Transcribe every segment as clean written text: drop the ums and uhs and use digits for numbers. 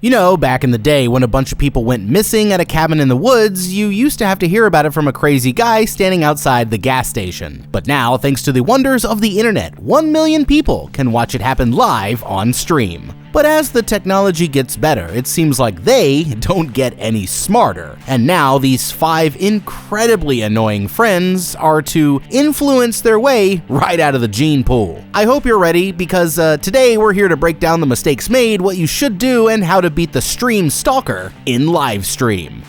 You know, back in the day when a bunch of people went missing at a cabin in the woods, you used to have to hear about it from a crazy guy standing outside the gas station. But now, thanks to the wonders of the internet, 1 million people can watch it happen live on stream. But as the technology gets better, it seems like they don't get any smarter. And now these 5 incredibly annoying friends are to influence their way right out of the gene pool. I hope you're ready, because today we're here to break down the mistakes made, what you should do, and how to beat the stream stalker in Livestream.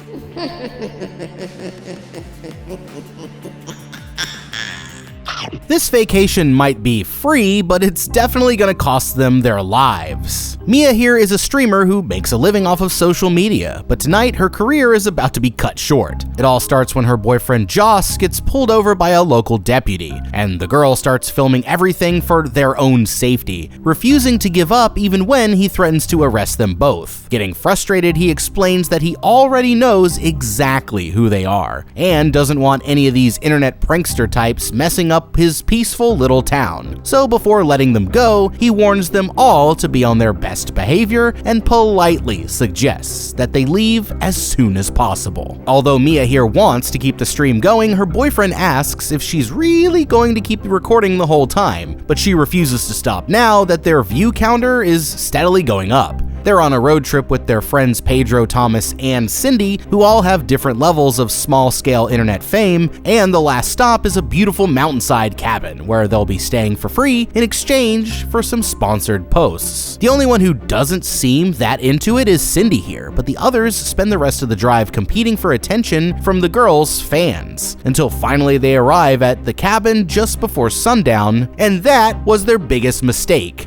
This vacation might be free, but it's definitely gonna cost them their lives. Mia here is a streamer who makes a living off of social media, but tonight her career is about to be cut short. It all starts when her boyfriend Joss gets pulled over by a local deputy, and the girl starts filming everything for their own safety, refusing to give up even when he threatens to arrest them both. Getting frustrated, he explains that he already knows exactly who they are, and doesn't want any of these internet prankster types messing up his peaceful little town. So before letting them go, he warns them all to be on their best behavior and politely suggests that they leave as soon as possible. Although Mia here wants to keep the stream going, her boyfriend asks if she's really going to keep recording the whole time, but she refuses to stop now that their view counter is steadily going up. They're on a road trip with their friends Pedro, Thomas, and Cindy, who all have different levels of small-scale internet fame, and the last stop is a beautiful mountainside cabin where they'll be staying for free in exchange for some sponsored posts. The only one who doesn't seem that into it is Cindy here, but the others spend the rest of the drive competing for attention from the girls' fans, until finally they arrive at the cabin just before sundown, and that was their biggest mistake.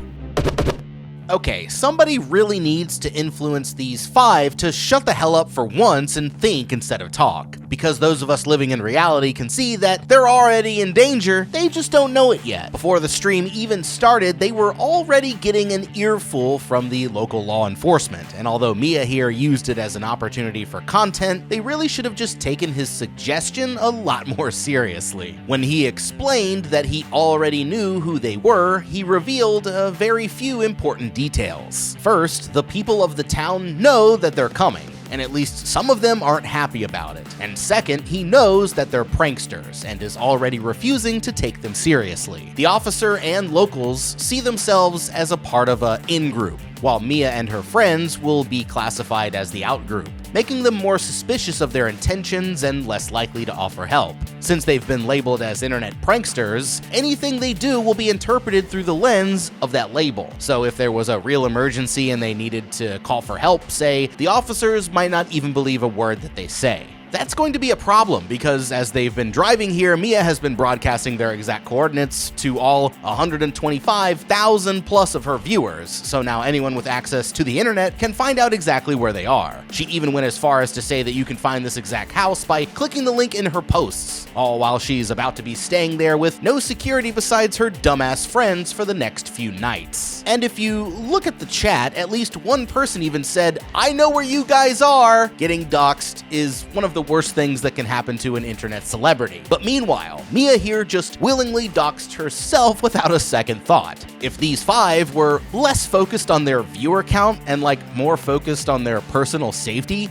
Okay, somebody really needs to influence these 5 to shut the hell up for once and think instead of talk. Because those of us living in reality can see that they're already in danger, they just don't know it yet. Before the stream even started, they were already getting an earful from the local law enforcement. And although Mia here used it as an opportunity for content, they really should have just taken his suggestion a lot more seriously. When he explained that he already knew who they were, he revealed a very few important details. First, the people of the town know that they're coming, and at least some of them aren't happy about it. And second, he knows that they're pranksters and is already refusing to take them seriously. The officer and locals see themselves as a part of a in-group, while Mia and her friends will be classified as the out-group, making them more suspicious of their intentions and less likely to offer help. Since they've been labeled as internet pranksters, anything they do will be interpreted through the lens of that label. So if there was a real emergency and they needed to call for help, say, the officers might not even believe a word that they say. That's going to be a problem because as they've been driving here, Mia has been broadcasting their exact coordinates to all 125,000 plus of her viewers, so now anyone with access to the internet can find out exactly where they are. She even went as far as to say that you can find this exact house by clicking the link in her posts, all while she's about to be staying there with no security besides her dumbass friends for the next few nights. And if you look at the chat, at least one person even said, "I know where you guys are!" Getting doxed is one of the worst things that can happen to an internet celebrity. But meanwhile, Mia here just willingly doxed herself without a second thought. If these 5 were less focused on their viewer count and more focused on their personal safety,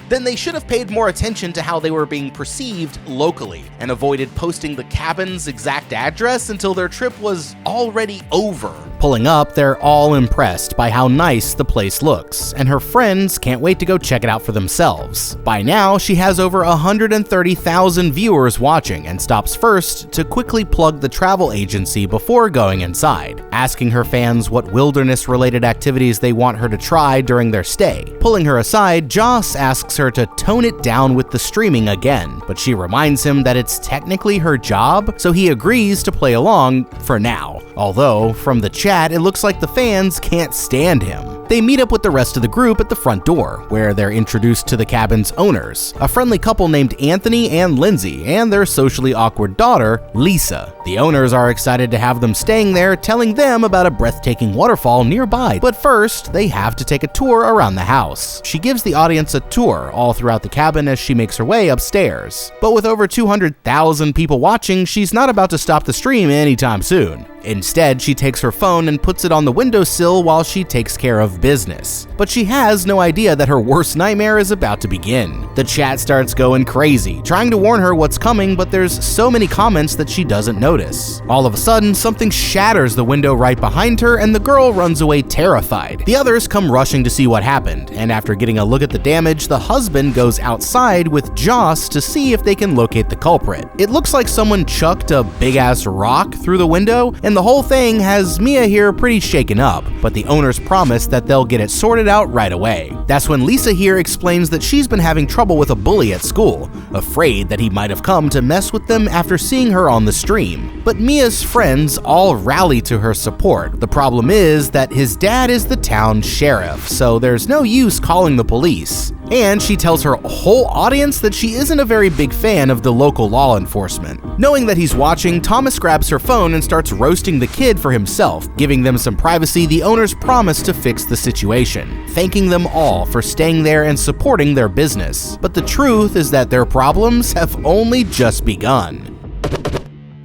then they should have paid more attention to how they were being perceived locally and avoided posting the cabin's exact address until their trip was already over. Pulling up, they're all impressed by how nice the place looks, and her friends can't wait to go check it out for themselves. By now, she has over 130,000 viewers watching and stops first to quickly plug the travel agency before going inside, asking her fans what wilderness-related activities they want her to try during their stay. Pulling her aside, Joss asks her to tone it down with the streaming again, but she reminds him that it's technically her job, so he agrees to play along for now. Although, from the chat, it looks like the fans can't stand him. They meet up with the rest of the group at the front door, where they're introduced to the cabin's owners, a friendly couple named Anthony and Lindsay, and their socially awkward daughter, Lisa. The owners are excited to have them staying there, telling them about a breathtaking waterfall nearby, but first, they have to take a tour around the house. She gives the audience a tour all throughout the cabin as she makes her way upstairs. But with over 200,000 people watching, she's not about to stop the stream anytime soon. Instead, she takes her phone and puts it on the windowsill while she takes care of of business. But she has no idea that her worst nightmare is about to begin. The chat starts going crazy, trying to warn her what's coming, but there's so many comments that she doesn't notice. All of a sudden, something shatters the window right behind her and the girl runs away terrified. The others come rushing to see what happened, and after getting a look at the damage, the husband goes outside with Joss to see if they can locate the culprit. It looks like someone chucked a big-ass rock through the window, and the whole thing has Mia here pretty shaken up, but the owners promise that they'll get it sorted out right away. That's when Lisa here explains that she's been having trouble with a bully at school, afraid that he might have come to mess with them after seeing her on the stream. But Mia's friends all rally to her support. The problem is that his dad is the town sheriff, so there's no use calling the police. And she tells her whole audience that she isn't a very big fan of the local law enforcement. Knowing that he's watching, Thomas grabs her phone and starts roasting the kid for himself. Giving them some privacy, the owners promise to fix the situation, thanking them all for staying there and supporting their business. But the truth is that their problems have only just begun.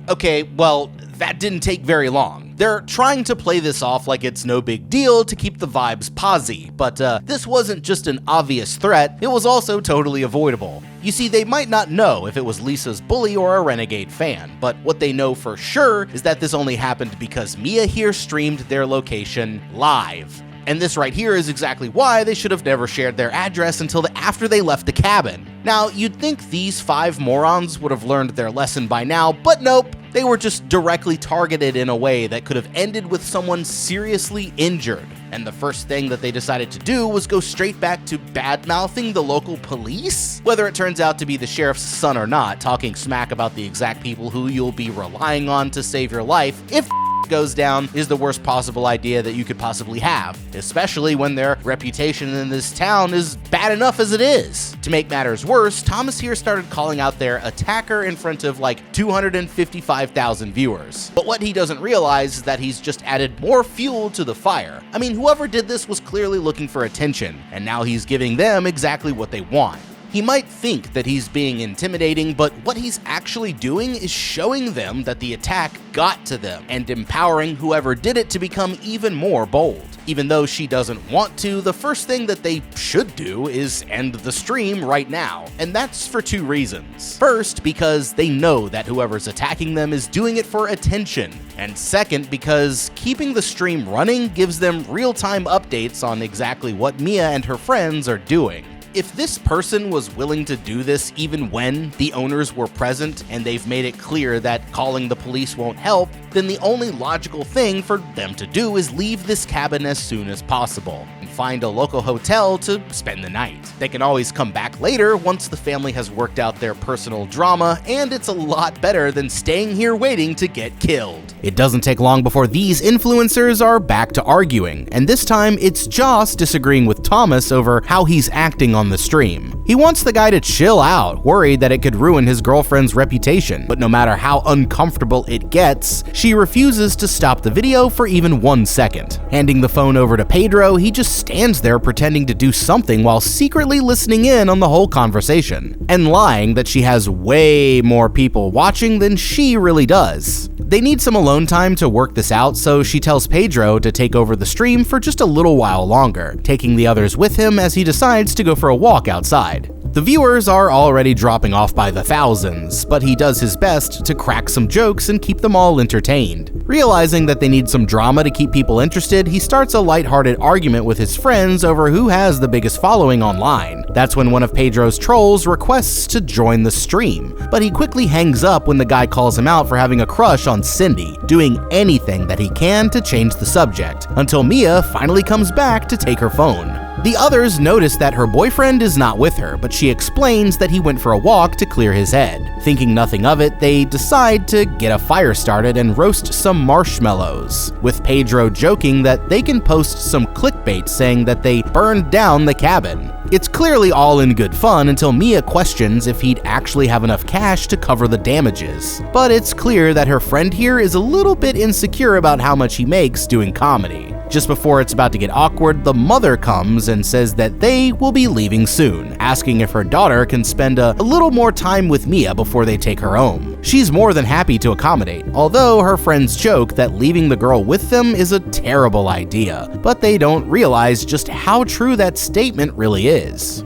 Okay, well, that didn't take very long. They're trying to play this off like it's no big deal to keep the vibes posy, but this wasn't just an obvious threat, it was also totally avoidable. You see, they might not know if it was Lisa's bully or a renegade fan, but what they know for sure is that this only happened because Mia here streamed their location live. And this right here is exactly why they should have never shared their address until after they left the cabin. Now, you'd think these 5 morons would have learned their lesson by now, but nope. They were just directly targeted in a way that could have ended with someone seriously injured. And the first thing that they decided to do was go straight back to bad-mouthing the local police? Whether it turns out to be the sheriff's son or not, talking smack about the exact people who you'll be relying on to save your life, if goes down, is the worst possible idea that you could possibly have, especially when their reputation in this town is bad enough as it is. To make matters worse, Thomas here started calling out their attacker in front of like 255,000 viewers. But what he doesn't realize is that he's just added more fuel to the fire. I mean, whoever did this was clearly looking for attention, and now he's giving them exactly what they want. He might think that he's being intimidating, but what he's actually doing is showing them that the attack got to them and empowering whoever did it to become even more bold. Even though she doesn't want to, the first thing that they should do is end the stream right now, and that's for 2 reasons. First, because they know that whoever's attacking them is doing it for attention, and second, because keeping the stream running gives them real-time updates on exactly what Mia and her friends are doing. If this person was willing to do this even when the owners were present and they've made it clear that calling the police won't help, then the only logical thing for them to do is leave this cabin as soon as possible and find a local hotel to spend the night. They can always come back later once the family has worked out their personal drama, and it's a lot better than staying here waiting to get killed. It doesn't take long before these influencers are back to arguing, and this time it's Joss disagreeing with Thomas over how he's acting on the stream. He wants the guy to chill out, worried that it could ruin his girlfriend's reputation, but no matter how uncomfortable it gets, she refuses to stop the video for even 1 second. Handing the phone over to Pedro, he just stands there pretending to do something while secretly listening in on the whole conversation, and lying that she has way more people watching than she really does. They need some alone time to work this out, so she tells Pedro to take over the stream for just a little while longer, taking the others with him as he decides to go for a walk outside. The viewers are already dropping off by the thousands, but he does his best to crack some jokes and keep them all entertained. Realizing that they need some drama to keep people interested, he starts a lighthearted argument with his friends over who has the biggest following online. That's when one of Pedro's trolls requests to join the stream, but he quickly hangs up when the guy calls him out for having a crush on Cindy, doing anything that he can to change the subject, until Mia finally comes back to take her phone. The others notice that her boyfriend is not with her, but she explains that he went for a walk to clear his head. Thinking nothing of it, they decide to get a fire started and roast some marshmallows, with Pedro joking that they can post some clickbait saying that they burned down the cabin. It's clearly all in good fun until Mia questions if he'd actually have enough cash to cover the damages. But it's clear that her friend here is a little bit insecure about how much he makes doing comedy. Just before it's about to get awkward, the mother comes and says that they will be leaving soon, asking if her daughter can spend a little more time with Mia before they take her home. She's more than happy to accommodate, although her friends joke that leaving the girl with them is a terrible idea, but they don't realize just how true that statement really is.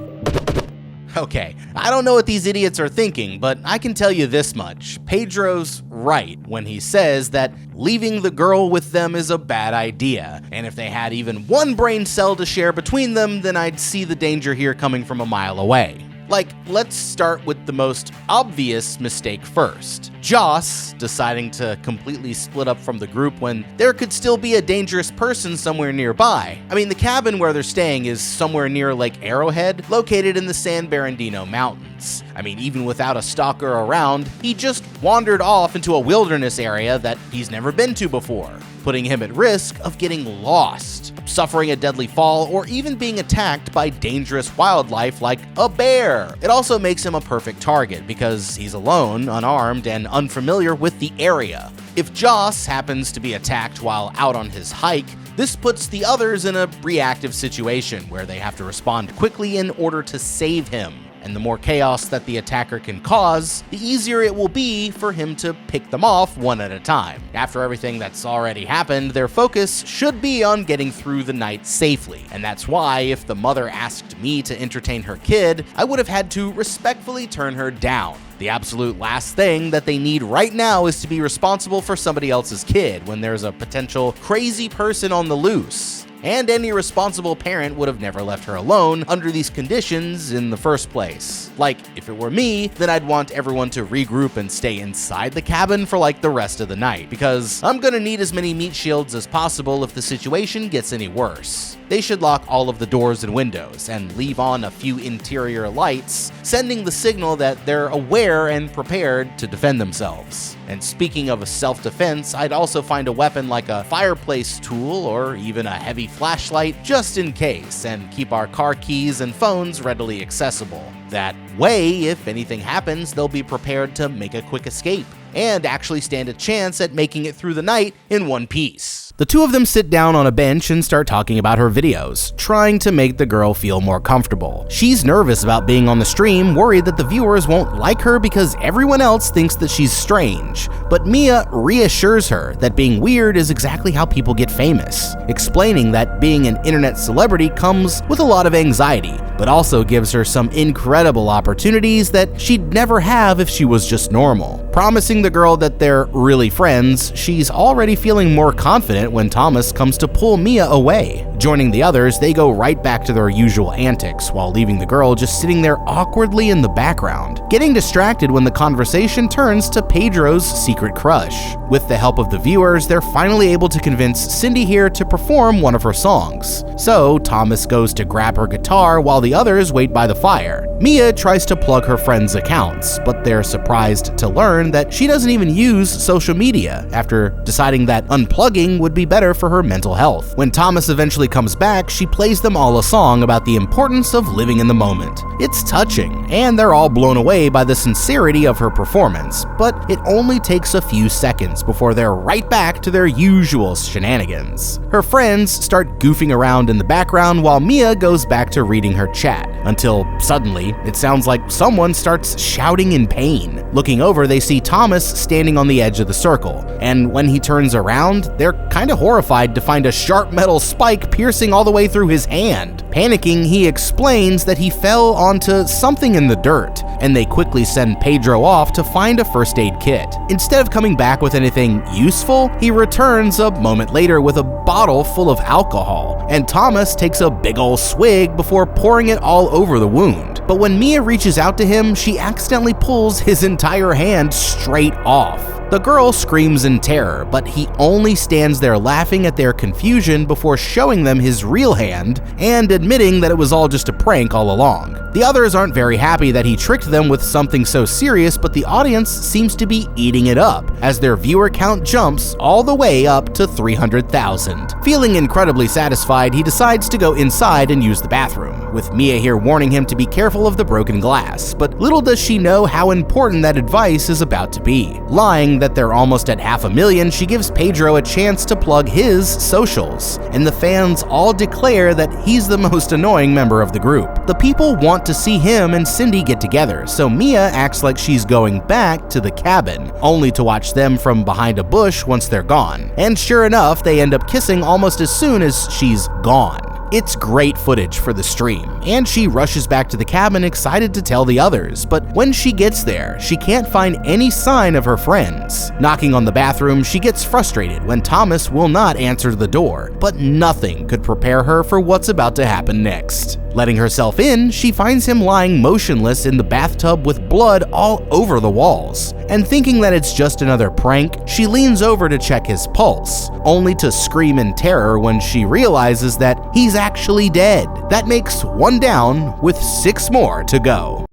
Okay, I don't know what these idiots are thinking, but I can tell you this much. Pedro's right when he says that leaving the girl with them is a bad idea, and if they had even one brain cell to share between them, then I'd see the danger here coming from a mile away. Like, let's start with the most obvious mistake first. Joss deciding to completely split up from the group when there could still be a dangerous person somewhere nearby. I mean, the cabin where they're staying is somewhere near Lake Arrowhead, located in the San Bernardino Mountains. I mean, even without a stalker around, he just wandered off into a wilderness area that he's never been to before, putting him at risk of getting lost, suffering a deadly fall, or even being attacked by dangerous wildlife like a bear. It also makes him a perfect target because he's alone, unarmed, and unfamiliar with the area. If Joss happens to be attacked while out on his hike, this puts the others in a reactive situation where they have to respond quickly in order to save him. And the more chaos that the attacker can cause, the easier it will be for him to pick them off one at a time. After everything that's already happened, their focus should be on getting through the night safely. And that's why, if the mother asked me to entertain her kid, I would have had to respectfully turn her down. The absolute last thing that they need right now is to be responsible for somebody else's kid when there's a potential crazy person on the loose. And any responsible parent would have never left her alone under these conditions in the first place. Like, if it were me, then I'd want everyone to regroup and stay inside the cabin for like the rest of the night, because I'm gonna need as many meat shields as possible if the situation gets any worse. They should lock all of the doors and windows and leave on a few interior lights, sending the signal that they're aware and prepared to defend themselves. And speaking of a self-defense, I'd also find a weapon like a fireplace tool or even a heavy flashlight just in case, and keep our car keys and phones readily accessible. That way, if anything happens, they'll be prepared to make a quick escape and actually stand a chance at making it through the night in one piece. The two of them sit down on a bench and start talking about her videos, trying to make the girl feel more comfortable. She's nervous about being on the stream, worried that the viewers won't like her because everyone else thinks that she's strange. But Mia reassures her that being weird is exactly how people get famous, explaining that being an internet celebrity comes with a lot of anxiety, but also gives her some incredible opportunities that she'd never have if she was just normal. Promising the girl that they're really friends, she's already feeling more confident when Thomas comes to pull Mia away. Joining the others, they go right back to their usual antics while leaving the girl just sitting there awkwardly in the background, getting distracted when the conversation turns to Pedro's secret crush. With the help of the viewers, they're finally able to convince Cindy here to perform one of her songs. So Thomas goes to grab her guitar while the others wait by the fire. Mia tries to plug her friends' accounts, but they're surprised to learn that she doesn't even use social media after deciding that unplugging would be better for her mental health. When Thomas eventually comes back, she plays them all a song about the importance of living in the moment. It's touching, and they're all blown away by the sincerity of her performance, but it only takes a few seconds before they're right back to their usual shenanigans. Her friends start goofing around in the background while Mia goes back to reading her chat, until suddenly it sounds like someone starts shouting in pain. Looking over, they see Thomas standing on the edge of the circle, and when he turns around, they're kinda horrified to find a sharp metal spike piercing all the way through his hand. Panicking, he explains that he fell onto something in the dirt, and they quickly send Pedro off to find a first aid kit. Instead of coming back with anything useful, he returns a moment later with a bottle full of alcohol, and Thomas takes a big ol' swig before pouring it all over the wound. But when Mia reaches out to him, she accidentally pulls his entire hand straight off. The girl screams in terror, but he only stands there laughing at their confusion before showing them his real hand and admitting that it was all just a prank all along. The others aren't very happy that he tricked them with something so serious, but the audience seems to be eating it up as their viewer count jumps all the way up to 300,000. Feeling incredibly satisfied, he decides to go inside and use the bathroom, with Mia here warning him to be careful of the broken glass, but little does she know how important that advice is about to be, lying that they're almost at 500,000, she gives Pedro a chance to plug his socials, and the fans all declare that he's the most annoying member of the group. The people want to see him and Cindy get together, so Mia acts like she's going back to the cabin, only to watch them from behind a bush once they're gone. And sure enough, they end up kissing almost as soon as she's gone. It's great footage for the stream, and she rushes back to the cabin excited to tell the others, but when she gets there, she can't find any sign of her friends. Knocking on the bathroom, she gets frustrated when Thomas will not answer the door, but nothing could prepare her for what's about to happen next. Letting herself in, she finds him lying motionless in the bathtub with blood all over the walls, and thinking that it's just another prank, she leans over to check his pulse, only to scream in terror when she realizes that he's actually dead. That makes 1 down with 6 more to go.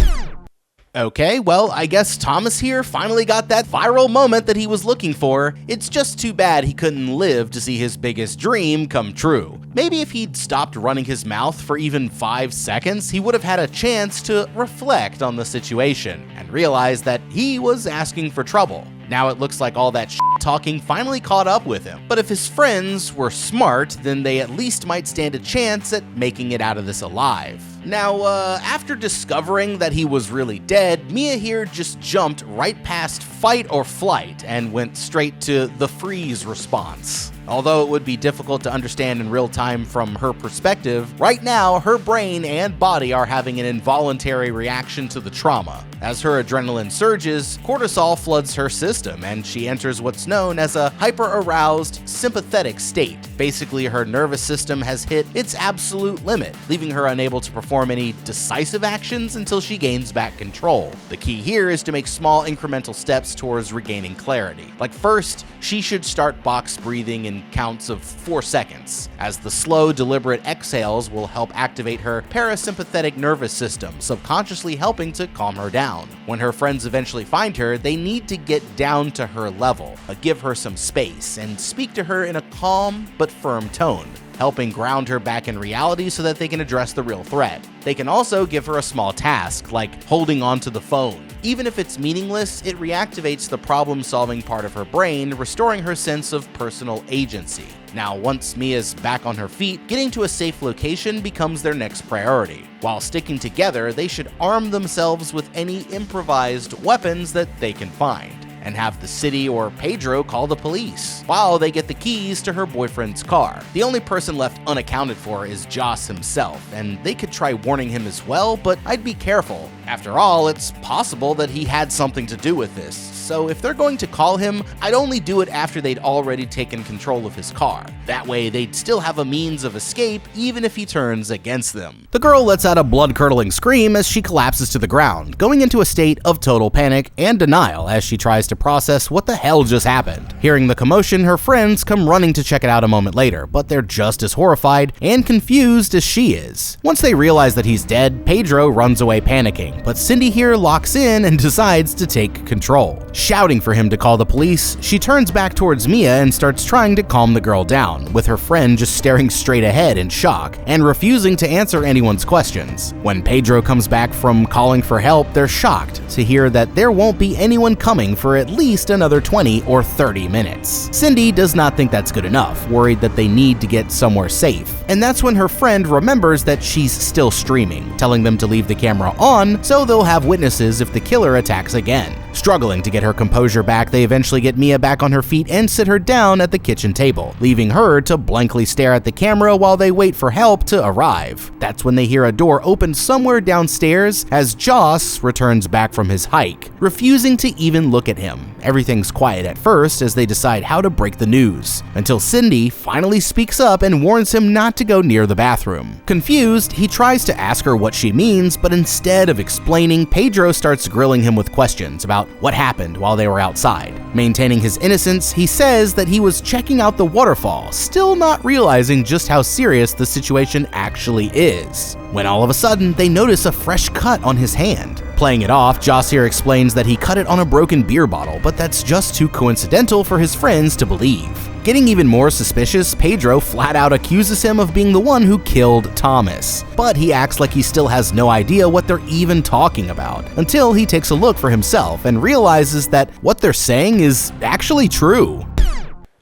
Okay, well, I guess Thomas here finally got that viral moment that he was looking for. It's just too bad he couldn't live to see his biggest dream come true. Maybe if he'd stopped running his mouth for even 5 seconds, he would have had a chance to reflect on the situation and realize that he was asking for trouble. Now it looks like all that talking finally caught up with him. But if his friends were smart, then they at least might stand a chance at making it out of this alive. Now, after discovering that he was really dead, Mia here just jumped right past fight or flight and went straight to the freeze response. Although it would be difficult to understand in real time from her perspective, right now her brain and body are having an involuntary reaction to the trauma. As her adrenaline surges, cortisol floods her system and she enters what's known as a hyper-aroused sympathetic state. Basically, her nervous system has hit its absolute limit, leaving her unable to perform any decisive actions until she gains back control. The key here is to make small incremental steps towards regaining clarity. Like first, she should start box breathing in counts of 4 seconds, as the slow, deliberate exhales will help activate her parasympathetic nervous system, subconsciously helping to calm her down. When her friends eventually find her, they need to get down to her level, give her some space, and speak to her in a calm but firm tone, helping ground her back in reality so that they can address the real threat. They can also give her a small task, like holding onto the phone. Even if it's meaningless, it reactivates the problem-solving part of her brain, restoring her sense of personal agency. Now, once Mia's back on her feet, getting to a safe location becomes their next priority. While sticking together, they should arm themselves with any improvised weapons that they can find, and have the city or Pedro call the police, while they get the keys to her boyfriend's car. The only person left unaccounted for is Joss himself, and they could try warning him as well, but I'd be careful. After all, it's possible that he had something to do with this, so if they're going to call him, I'd only do it after they'd already taken control of his car. That way, they'd still have a means of escape, even if he turns against them. The girl lets out a blood-curdling scream as she collapses to the ground, going into a state of total panic and denial as she tries to process what the hell just happened. Hearing the commotion, her friends come running to check it out a moment later, but they're just as horrified and confused as she is. Once they realize that he's dead, Pedro runs away panicking, but Cindy here locks in and decides to take control. Shouting for him to call the police, she turns back towards Mia and starts trying to calm the girl down, with her friend just staring straight ahead in shock and refusing to answer anyone's questions. When Pedro comes back from calling for help, they're shocked to hear that there won't be anyone coming for at least another 20 or 30 minutes. Cindy does not think that's good enough, worried that they need to get somewhere safe. And that's when her friend remembers that she's still streaming, telling them to leave the camera on so they'll have witnesses if the killer attacks again. Struggling to get her composure back, they eventually get Mia back on her feet and sit her down at the kitchen table, leaving her to blankly stare at the camera while they wait for help to arrive. That's when they hear a door open somewhere downstairs as Joss returns back from his hike, refusing to even look at him. Everything's quiet at first as they decide how to break the news, until Cindy finally speaks up and warns him not to go near the bathroom. Confused, he tries to ask her what she means, but instead of explaining, Pedro starts grilling him with questions about what happened while they were outside. Maintaining his innocence, he says that he was checking out the waterfall, still not realizing just how serious the situation actually is. When all of a sudden, they notice a fresh cut on his hand. Playing it off, Joss here explains that he cut it on a broken beer bottle, but that's just too coincidental for his friends to believe. Getting even more suspicious, Pedro flat out accuses him of being the one who killed Thomas. But he acts like he still has no idea what they're even talking about, until he takes a look for himself and realizes that what they're saying is actually true.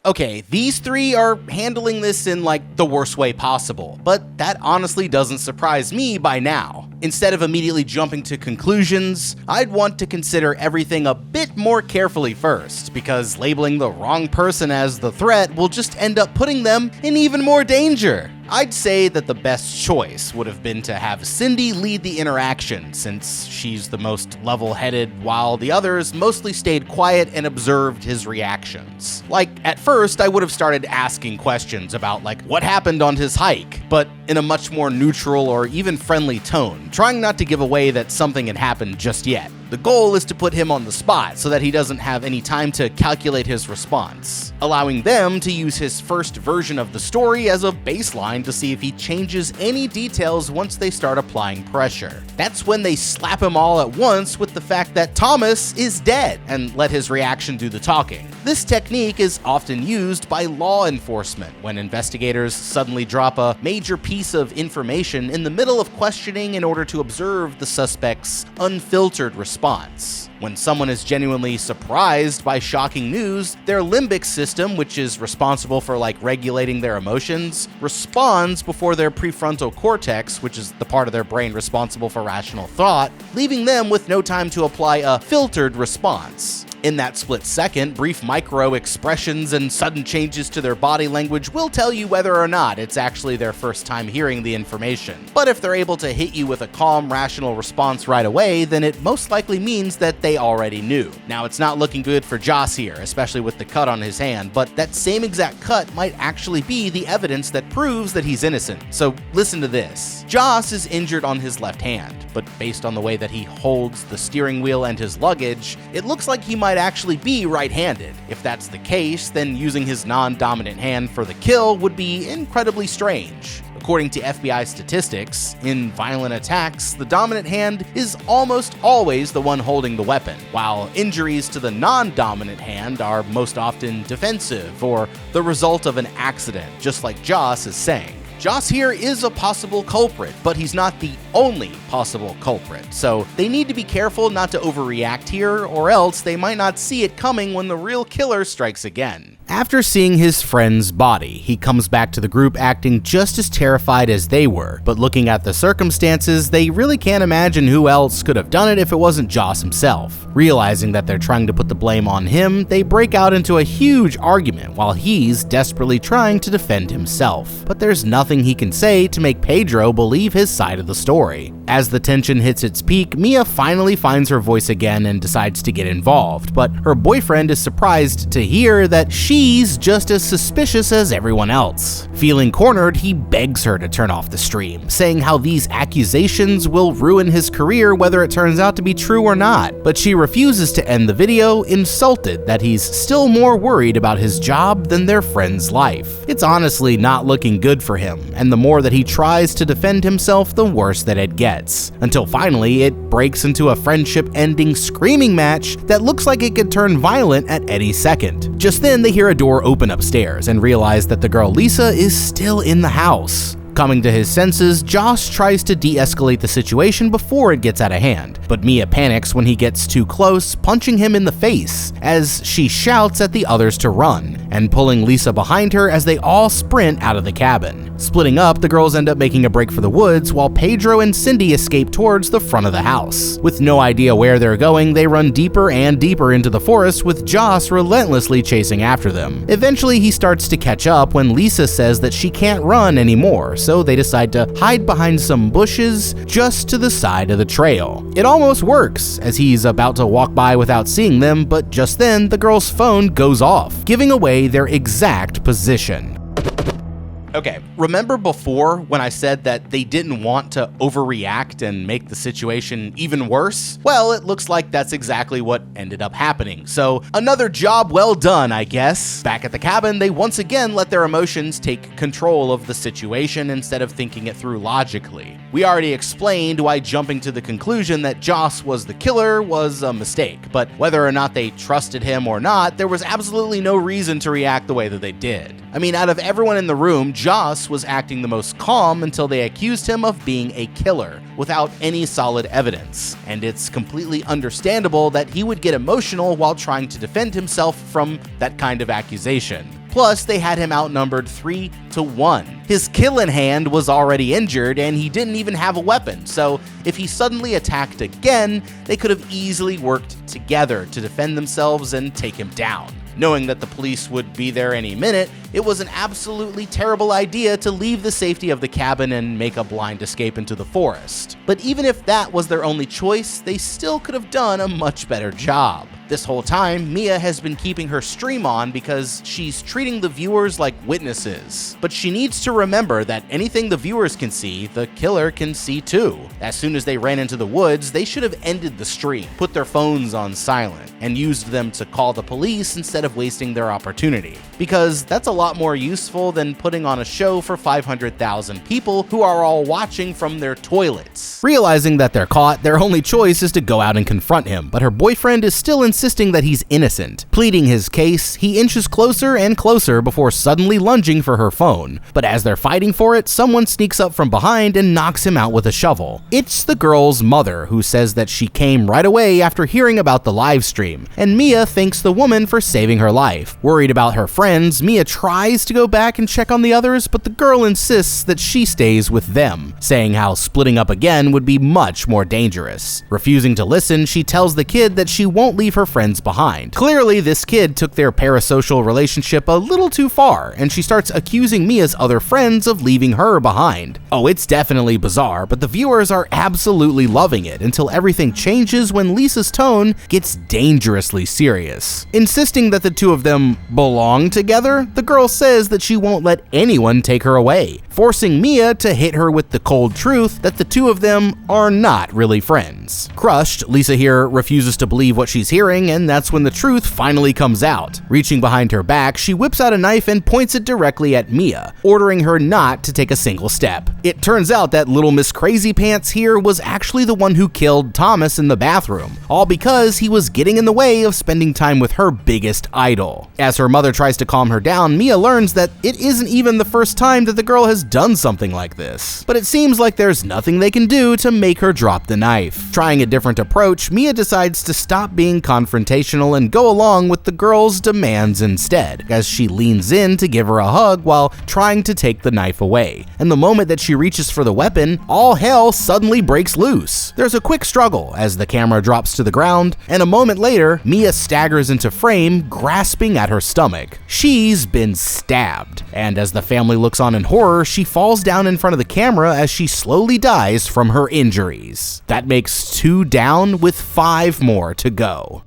Okay, these three are handling this in like the worst way possible, but that honestly doesn't surprise me by now. Instead of immediately jumping to conclusions, I'd want to consider everything a bit more carefully first, because labeling the wrong person as the threat will just end up putting them in even more danger. I'd say that the best choice would have been to have Cindy lead the interaction, since she's the most level-headed, while the others mostly stayed quiet and observed his reactions. Like, at first, I would have started asking questions about, like, what happened on his hike, but in a much more neutral or even friendly tone, trying not to give away that something had happened just yet. The goal is to put him on the spot so that he doesn't have any time to calculate his response, allowing them to use his first version of the story as a baseline to see if he changes any details once they start applying pressure. That's when they slap him all at once with the fact that Thomas is dead and let his reaction do the talking. This technique is often used by law enforcement when investigators suddenly drop a major piece of information in the middle of questioning in order to observe the suspect's unfiltered response. When someone is genuinely surprised by shocking news, their limbic system, which is responsible for regulating their emotions, responds before their prefrontal cortex, which is the part of their brain responsible for rational thought, leaving them with no time to apply a filtered response. In that split second, brief micro expressions and sudden changes to their body language will tell you whether or not it's actually their first time hearing the information. But if they're able to hit you with a calm, rational response right away, then it most likely means that they already knew. Now, it's not looking good for Joss here, especially with the cut on his hand, but that same exact cut might actually be the evidence that proves that he's innocent. So listen to this. Joss is injured on his left hand, but based on the way that he holds the steering wheel and his luggage, it looks like he might actually be right-handed. If that's the case, then using his non-dominant hand for the kill would be incredibly strange. According to FBI statistics, in violent attacks, the dominant hand is almost always the one holding the weapon, while injuries to the non-dominant hand are most often defensive or the result of an accident, just like Joss is saying. Joss here is a possible culprit, but he's not the only possible culprit, so they need to be careful not to overreact here, or else they might not see it coming when the real killer strikes again. After seeing his friend's body, he comes back to the group acting just as terrified as they were, but looking at the circumstances, they really can't imagine who else could have done it if it wasn't Joss himself. Realizing that they're trying to put the blame on him, they break out into a huge argument while he's desperately trying to defend himself. But there's nothing he can say to make Pedro believe his side of the story. As the tension hits its peak, Mia finally finds her voice again and decides to get involved, but her boyfriend is surprised to hear that she's just as suspicious as everyone else. Feeling cornered, he begs her to turn off the stream, saying how these accusations will ruin his career whether it turns out to be true or not, but she refuses to end the video, insulted that he's still more worried about his job than their friend's life. It's honestly not looking good for him, and the more that he tries to defend himself, the worse that it gets, until finally it breaks into a friendship-ending screaming match that looks like it could turn violent at any second. Just then, they hear a door open upstairs and realize that the girl Lisa is still in the house. Coming to his senses, Joss tries to de-escalate the situation before it gets out of hand, but Mia panics when he gets too close, punching him in the face as she shouts at the others to run, and pulling Lisa behind her as they all sprint out of the cabin. Splitting up, the girls end up making a break for the woods while Pedro and Cindy escape towards the front of the house. With no idea where they're going, they run deeper and deeper into the forest with Joss relentlessly chasing after them. Eventually, he starts to catch up when Lisa says that she can't run anymore, so they decide to hide behind some bushes just to the side of the trail. It almost works, as he's about to walk by without seeing them, but just then the girl's phone goes off, giving away their exact position. Okay, remember before when I said that they didn't want to overreact and make the situation even worse? Well, it looks like that's exactly what ended up happening. So another job well done, I guess. Back at the cabin, they once again let their emotions take control of the situation instead of thinking it through logically. We already explained why jumping to the conclusion that Joss was the killer was a mistake, but whether or not they trusted him or not, there was absolutely no reason to react the way that they did. I mean, out of everyone in the room, Joss was acting the most calm until they accused him of being a killer without any solid evidence. And it's completely understandable that he would get emotional while trying to defend himself from that kind of accusation. Plus, they had him outnumbered 3-1. His kill in hand was already injured, and he didn't even have a weapon, so if he suddenly attacked again, they could have easily worked together to defend themselves and take him down. Knowing that the police would be there any minute, it was an absolutely terrible idea to leave the safety of the cabin and make a blind escape into the forest. But even if that was their only choice, they still could have done a much better job. This whole time, Mia has been keeping her stream on because she's treating the viewers like witnesses. But she needs to remember that anything the viewers can see, the killer can see too. As soon as they ran into the woods, they should have ended the stream, put their phones on silent, and used them to call the police instead of wasting their opportunity. Because that's a lot more useful than putting on a show for 500,000 people who are all watching from their toilets. Realizing that they're caught, their only choice is to go out and confront him, but her boyfriend is still insisting that he's innocent. Pleading his case, he inches closer and closer before suddenly lunging for her phone. But as they're fighting for it, someone sneaks up from behind and knocks him out with a shovel. It's the girl's mother, who says that she came right away after hearing about the live stream, and Mia thanks the woman for saving her life. Worried about her friends, Mia tries to go back and check on the others, but the girl insists that she stays with them, saying how splitting up again would be much more dangerous. Refusing to listen, she tells the kid that she won't leave her friends behind. Clearly, this kid took their parasocial relationship a little too far, and she starts accusing Mia's other friends of leaving her behind. Oh, it's definitely bizarre, but the viewers are absolutely loving it until everything changes when Lisa's tone gets dangerously serious. Insisting that the two of them belong together, the girl says that she won't let anyone take her away, forcing Mia to hit her with the cold truth that the two of them are not really friends. Crushed, Lisa here refuses to believe what she's hearing, and that's when the truth finally comes out. Reaching behind her back, she whips out a knife and points it directly at Mia, ordering her not to take a single step. It turns out that Little Miss Crazy Pants here was actually the one who killed Thomas in the bathroom, all because he was getting in the way of spending time with her biggest idol. As her mother tries to calm her down, Mia learns that it isn't even the first time that the girl has done something like this. But it seems like there's nothing they can do to make her drop the knife. Trying a different approach, Mia decides to stop being confrontational and go along with the girl's demands instead, as she leans in to give her a hug while trying to take the knife away. And the moment that she reaches for the weapon, all hell suddenly breaks loose. There's a quick struggle as the camera drops to the ground, and a moment later, Mia staggers into frame, grasping at her stomach. She's been stabbed, and as the family looks on in horror, she falls down in front of the camera as she slowly dies from her injuries. That makes 2 down with 5 more to go.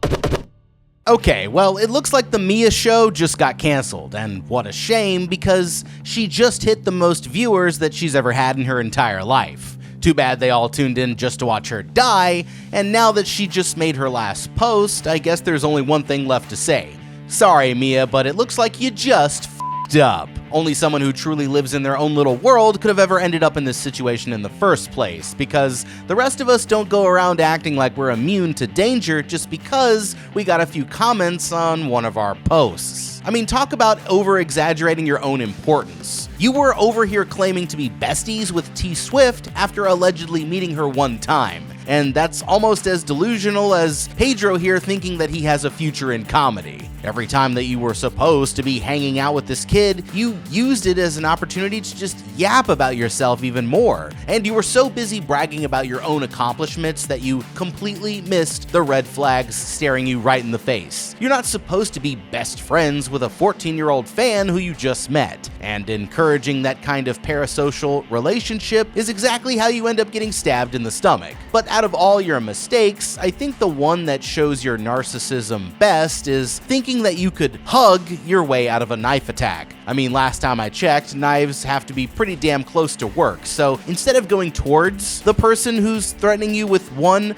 Okay, well, it looks like the Mia show just got canceled, and what a shame, because she just hit the most viewers that she's ever had in her entire life. Too bad they all tuned in just to watch her die, and now that she just made her last post, I guess there's only one thing left to say. Sorry, Mia, but it looks like you just f***ed up. Only someone who truly lives in their own little world could have ever ended up in this situation in the first place, because the rest of us don't go around acting like we're immune to danger just because we got a few comments on one of our posts. I mean, talk about over-exaggerating your own importance. You were over here claiming to be besties with T Swift after allegedly meeting her one time, and that's almost as delusional as Pedro here thinking that he has a future in comedy. Every time that you were supposed to be hanging out with this kid, you used it as an opportunity to just yap about yourself even more. And you were so busy bragging about your own accomplishments that you completely missed the red flags staring you right in the face. You're not supposed to be best friends with a 14-year-old fan who you just met. And encouraging that kind of parasocial relationship is exactly how you end up getting stabbed in the stomach. But out out of all your mistakes, I think the one that shows your narcissism best is thinking that you could hug your way out of a knife attack. I mean, last time I checked, knives have to be pretty damn close to work, so instead of going towards the person who's threatening you with one,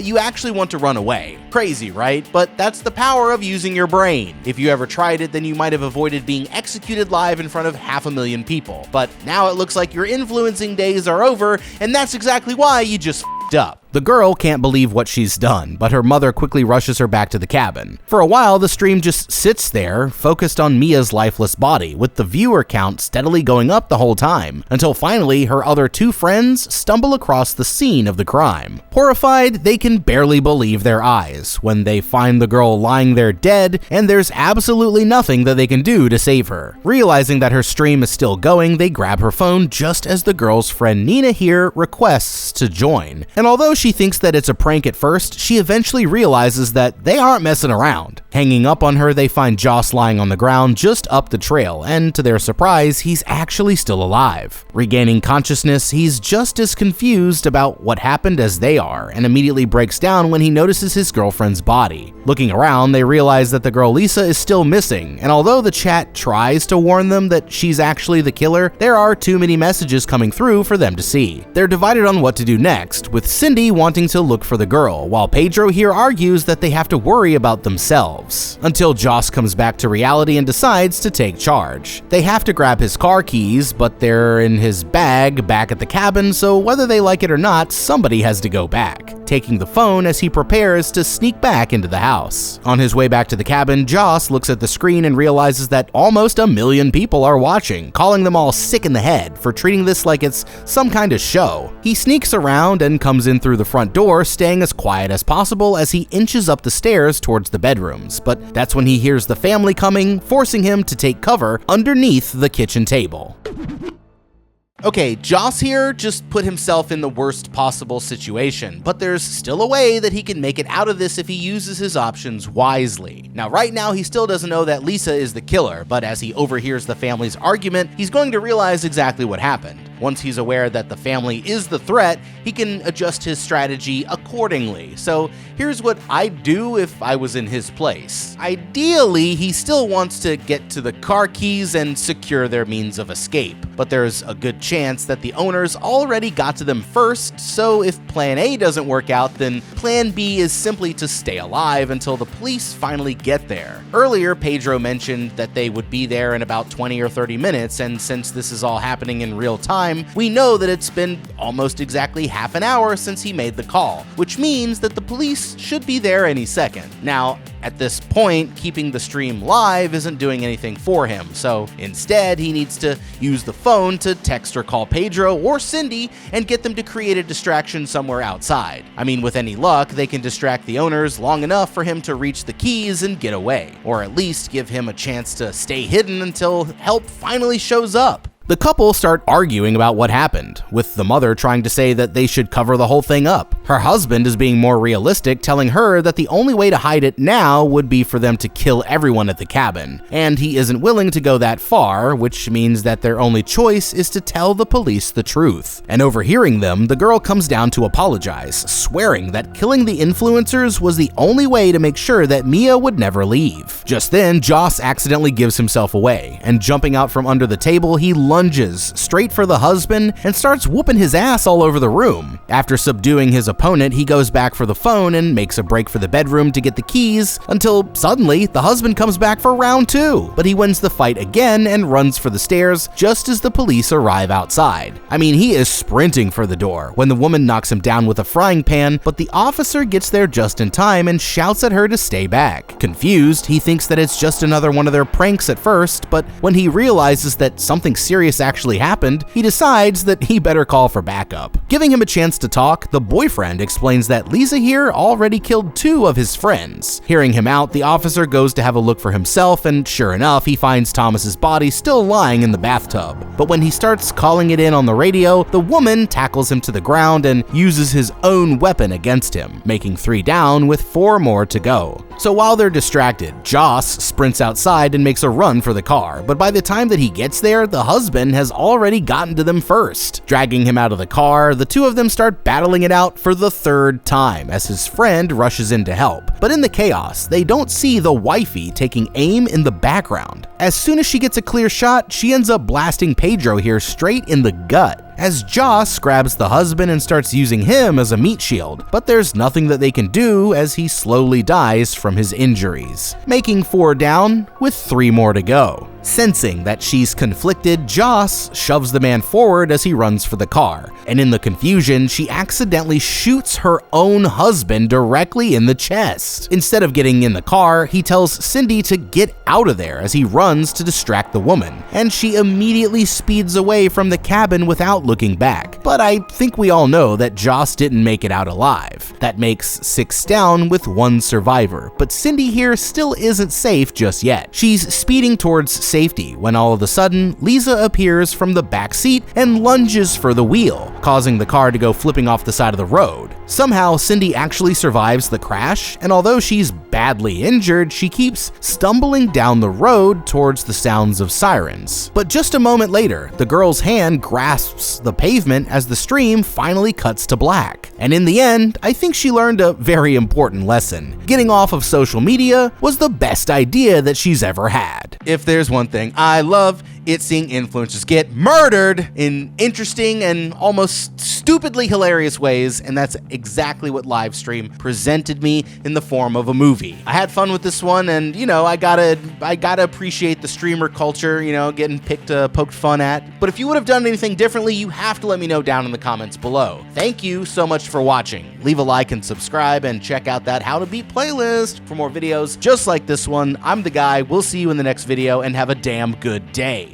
you actually want to run away. Crazy, right? But that's the power of using your brain. If you ever tried it, then you might have avoided being executed live in front of 500,000 people. But now it looks like your influencing days are over, and that's exactly why you just f***ed up. The girl can't believe what she's done, but her mother quickly rushes her back to the cabin. For a while, the stream just sits there, focused on Mia's lifeless body, with the viewer count steadily going up the whole time, until finally her other two friends stumble across the scene of the crime. Horrified, they can barely believe their eyes when they find the girl lying there dead, and there's absolutely nothing that they can do to save her. Realizing that her stream is still going, they grab her phone just as the girl's friend Nina here requests to join. And although she thinks that it's a prank at first, she eventually realizes that they aren't messing around. Hanging up on her, they find Joss lying on the ground just up the trail, and to their surprise, he's actually still alive. Regaining consciousness, he's just as confused about what happened as they are, and immediately breaks down when he notices his girlfriend's body. Looking around, they realize that the girl Lisa is still missing, and although the chat tries to warn them that she's actually the killer, there are too many messages coming through for them to see. They're divided on what to do next, with Cindy wanting to look for the girl, while Pedro here argues that they have to worry about themselves. Until Joss comes back to reality and decides to take charge. They have to grab his car keys, but they're in his bag back at the cabin, so whether they like it or not, somebody has to go back, taking the phone as he prepares to sneak back into the house. On his way back to the cabin, Joss looks at the screen and realizes that almost 1 million people are watching, calling them all sick in the head for treating this like it's some kind of show. He sneaks around and comes in through the front door, staying as quiet as possible as he inches up the stairs towards the bedrooms, but that's when he hears the family coming, forcing him to take cover underneath the kitchen table. Okay, Joss here just put himself in the worst possible situation, but there's still a way that he can make it out of this if he uses his options wisely. Now, right now, he still doesn't know that Lisa is the killer, but as he overhears the family's argument, he's going to realize exactly what happened. Once he's aware that the family is the threat, he can adjust his strategy accordingly. So here's what I'd do if I was in his place. Ideally, he still wants to get to the car keys and secure their means of escape, but there's a good chance that the owners already got to them first, so if plan A doesn't work out, then plan B is simply to stay alive until the police finally get there. Earlier, Pedro mentioned that they would be there in about 20 or 30 minutes, and since this is all happening in real time, we know that it's been almost exactly half an hour since he made the call, which means that the police should be there any second. Now, at this point, keeping the stream live isn't doing anything for him, so instead he needs to use the phone to text or call Pedro or Cindy and get them to create a distraction somewhere outside. I mean, with any luck, they can distract the owners long enough for him to reach the keys and get away, or at least give him a chance to stay hidden until help finally shows up. The couple start arguing about what happened, with the mother trying to say that they should cover the whole thing up. Her husband is being more realistic, telling her that the only way to hide it now would be for them to kill everyone at the cabin, and he isn't willing to go that far, which means that their only choice is to tell the police the truth. And overhearing them, the girl comes down to apologize, swearing that killing the influencers was the only way to make sure that Mia would never leave. Just then, Joss accidentally gives himself away, and jumping out from under the table, he lunges straight for the husband and starts whooping his ass all over the room. After subduing his opponent, he goes back for the phone and makes a break for the bedroom to get the keys until suddenly the husband comes back for round 2, but he wins the fight again and runs for the stairs just as the police arrive outside. I mean, he is sprinting for the door when the woman knocks him down with a frying pan, but the officer gets there just in time and shouts at her to stay back. Confused, he thinks that it's just another one of their pranks at first, but when he realizes that something serious actually happened, he decides that he better call for backup. Giving him a chance to talk, the boyfriend explains that Lisa here already killed 2 of his friends. Hearing him out, the officer goes to have a look for himself, and sure enough, he finds Thomas's body still lying in the bathtub. But when he starts calling it in on the radio, the woman tackles him to the ground and uses his own weapon against him, making 3 down with 4 more to go. So while they're distracted, Joss sprints outside and makes a run for the car, but by the time that he gets there, the husband has already gotten to them first. Dragging him out of the car, the 2 of them start battling it out for for the third time as his friend rushes in to help. But in the chaos, they don't see the wifey taking aim in the background. As soon as she gets a clear shot, she ends up blasting Pedro here straight in the gut, as Joss grabs the husband and starts using him as a meat shield, but there's nothing that they can do as he slowly dies from his injuries, making 4 down with 3 more to go. Sensing that she's conflicted, Joss shoves the man forward as he runs for the car, and in the confusion, she accidentally shoots her own husband directly in the chest. Instead of getting in the car, he tells Cindy to get out of there as he runs to distract the woman, and she immediately speeds away from the cabin without looking back. But I think we all know that Joss didn't make it out alive. That makes 6 down with 1 survivor, but Cindy here still isn't safe just yet. She's speeding towards safety when all of a sudden, Lisa appears from the back seat and lunges for the wheel, causing the car to go flipping off the side of the road. Somehow, Cindy actually survives the crash, and although she's badly injured, she keeps stumbling down the road towards the sounds of sirens. But just a moment later, the girl's hand grasps the pavement as the stream finally cuts to black. And in the end, I think she learned a very important lesson. Getting off of social media was the best idea that she's ever had. If there's one thing I love, it's seeing influencers get murdered in interesting and almost stupidly hilarious ways, and that's exactly what Livestream presented me in the form of a movie. I had fun with this one, and I gotta appreciate the streamer culture, getting poked fun at. But if you would have done anything differently, you have to let me know down in the comments below. Thank you so much for watching. Leave a like and subscribe, and check out that How to Beat playlist for more videos just like this one. I'm the guy. We'll see you in the next video, and have a damn good day.